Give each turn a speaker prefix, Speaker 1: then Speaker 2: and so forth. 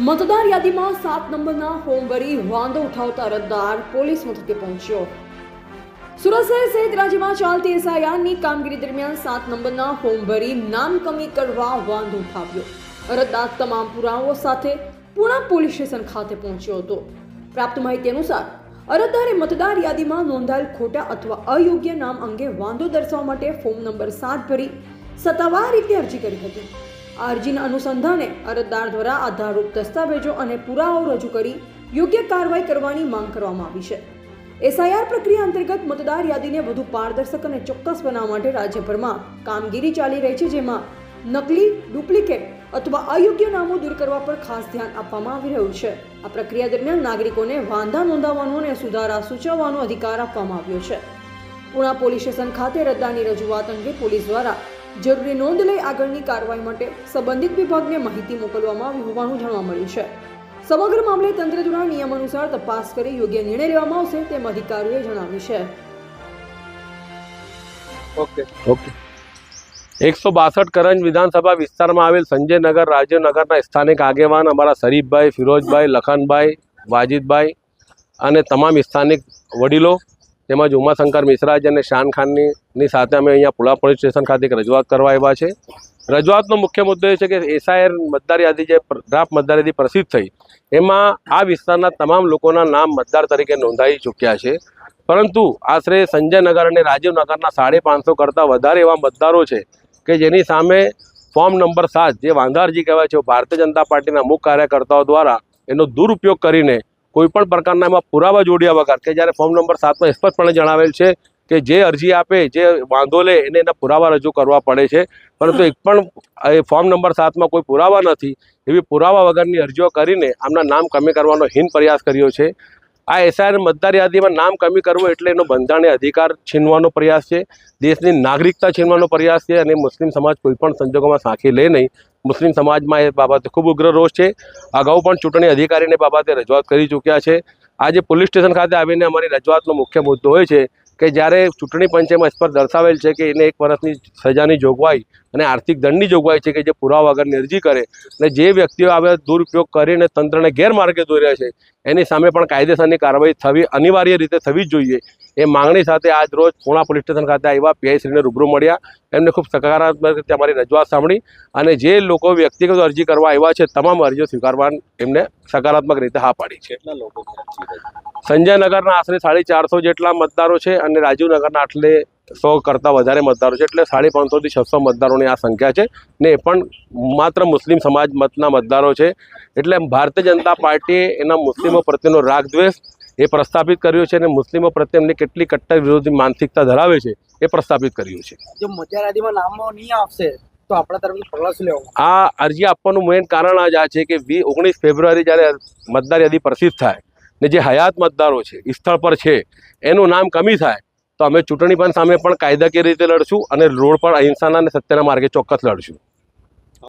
Speaker 1: મતદાર યાદીમાં 7 નંબરના ફોર્મ ભરી વાંધો ઉઠાવતા અરજદાર પોલીસ મથકે પહોંચ્યો। સુરત શહેર સહિત રાજ્યમાં ચાલતી એસઆઈઆરની કામગીરી દરમિયાન 7 નંબરના ફોર્મ ભરી નામ કમી કરવા વાંધો ઉઠાવ્યો। અરજદાર તમામ પુરાવાઓ સાથે પુણા પોલીસ સ્ટેશન ખાતે પહોંચ્યો હતો। પ્રાપ્ત માહિતી અનુસાર અરજદારે મતદાર યાદીમાં નોંધાયેલ ખોટા અથવા અયોગ્ય નામ અંગે વાંધો દર્શાવવા માટે ફોર્મ નંબર 7 ભરી સત્તાવાર રીતે અરજી કરી હતી। આ અરજીના અનુસંધાને અરજદાર દ્વારા આધારરૂપ દસ્તાવેજો અને પુરાવાઓ રજૂ કરી યોગ્ય કાર્યવાહી કરવાની માંગ કરવામાં આવી છે। એસઆઈઆર પ્રક્રિયા અંતર્ગત મતદાર યાદીને વધુ પારદર્શક અને ચોક્કસ બનાવવા માટે રાજ્યભરમાં કામગીરી ચાલી રહી છે, જેમાં નકલી, ડુપ્લિકેટ અથવા અયોગ્ય નામો દૂર કરવા પર ખાસ ધ્યાન આપવામાં આવી રહ્યું છે। આ પ્રક્રિયા દરમિયાન નાગરિકોને વાંધા નોંધાવવાનો અને સુધારા સૂચવવાનો અધિકાર આપવામાં આવ્યો છે। પુણા પોલીસ સ્ટેશન ખાતે અરજદારની રજૂઆત અંગે પોલીસ દ્વારા જરૂરી નોંધ લઈ આગળની કાર્યવાહી માટે સંબંધિત વિભાગને માહિતી મોકલવામાં આવી હોવાનું જાણવા મળ્યું છે। સમગ્ર મામલે તંત્ર દ્વારા નિયમ અનુસાર તપાસ કરી યોગ્ય નિર્ણય લેવામાં આવશે તેમ અધિકારીઓએ જણાવ્યું છે।
Speaker 2: ઓકે 162 કરંજ વિધાનસભા વિસ્તારમાં આવેલ સંજયનગર રાજીવનગરના સ્થાનિક આગેવાન અમારા શરીફભાઈ, ફિરોજભાઈ, લખનભાઈ, વાજીદભાઈ અને તમામ સ્થાનિક વડીલો તેમજ ઉમાશંકર મિશ્રાજી અને શાન ખાનની સાથે અમે અહીંયા પુણા પોલીસ સ્ટેશન ખાતે એક રજૂઆત કરવા આવ્યા છે। રજૂઆતનો મુખ્ય મુદ્દો એ છે કે એસઆઈઆર મતદાર યાદી જે ડ્રાફ્ટ મતદાર યાદી પ્રસિદ્ધ થઈ એમાં આ વિસ્તારના તમામ લોકોના નામ મતદાર તરીકે નોંધાઈ ચૂક્યા છે, પરંતુ આશરે સંજયનગર અને રાજીવનગરના 550 કરતાં વધારે એવા મતદારો છે કે જેની સામે ફોર્મ નંબર 7 જે વાંધા અરજી કહેવાય છે, ભારતીય જનતા પાર્ટીના અમુક કાર્યકર્તાઓ દ્વારા એનો દુરુપયોગ કરીને કોઈપણ પ્રકારના એમાં પુરાવા જોડ્યા વગર કે જ્યારે ફોર્મ નંબર 7માં સ્પષ્ટપણે જણાવેલ છે કે જે અરજી આપે, જે વાંધો લે એને એના પુરાવા રજૂ કરવા પડે છે, પરંતુ એક પણ ફોર્મ નંબર 7માં કોઈ પુરાવા નથી એવી પુરાવા વગરની અરજીઓ કરીને આમના નામ કમી કરવાનો હીન પ્રયાસ કર્યો છે। આ એસઆઈઆર મતદાર યાદીમાં નામ કમી કરવું એટલે એનો બંધારણીય અધિકાર છીનવાનો પ્રયાસ છે, દેશની નાગરિકતા છીનવાનો પ્રયાસ છે અને મુસ્લિમ સમાજ કોઈપણ સંજોગોમાં સાંખી લે નહીં। મુસ્લિમ સમાજમાં એ બાબતે ખૂબ ઉગ્ર રોષ છે। અગાઉ પણ ચૂંટણી અધિકારીને બાબતે રજૂઆત કરી ચૂક્યા છે। આજે પોલીસ સ્ટેશન ખાતે આવીને અમારી રજૂઆતનો મુખ્ય મુદ્દો હોય છે કે જ્યારે ચૂંટણી પંચે સ્પષ્ટ દર્શાવેલ છે કે એને 1 વર્ષની સજાની જોગવાઈ અને આર્થિક દંડની જોગવાઈ છે કે જે પુરાવા વગરની અરજી કરે અને જે વ્યક્તિઓ આવે દુરુપયોગ કરીને તંત્રને ગેરમાર્ગે દોરી રહ્યા છે એની સામે પણ કાયદેસરની કાર્યવાહી થવી અનિવાર્ય રીતે થવી જ જોઈએ। એ માંગણી સાથે આજ રોજ પુણા પોલીસ સ્ટેશન ખાતે આવ્યા, પીઆઈશ્રીને રૂબરૂ મળ્યા, એમને ખૂબ સકારાત્મક રીતે અમારી રજૂઆત સાંભળી અને જે લોકો વ્યક્તિગત અરજી કરવા આવ્યા છે તમામ અરજીઓ સ્વીકારવા એમને સકારાત્મક રીતે હા પાડી છે। સંજયનગરના આશરે 450 જેટલા મતદારો છે અને રાજીવનગરના આટલે 100 કરતાં વધારે મતદારો છે, એટલે 550 થી 600 મતદારોની આ સંખ્યા છે ને એ પણ માત્ર મુસ્લિમ સમાજ મતના મતદારો છે। એટલે ભારતીય જનતા પાર્ટીએ એના મુસ્લિમો પ્રત્યેનો રાગ દ્વેષ એ પ્રસ્થાપિત કર્યો છે અને મુસ્લિમો પ્રત્યે એમની કેટલી કટ્ટર વિરોધી માનસિકતા ધરાવે છે એ પ્રસ્થાપિત કર્યું છે।
Speaker 3: જો મતદાર યાદીમાં નામો નહીં આવશે તો આપણા તરફથી પગલાં શું લેવું?
Speaker 2: આ અરજી આપવાનું મેઇન કારણ આ છે કે 19 ફેબ્રુઆરી જ્યારે મતદાર યાદી પ્રસિદ્ધ થાય ને જે હયાત મતદારો છે સ્થળ પર છે એનું નામ કમી થાય તો અમે ચૂંટણી પંચ સામે પણ કાયદાકીય રીતે લડશું અને રોડ પર અહિંસાના અને સત્યના માર્ગે ચોક્કસ લડશું।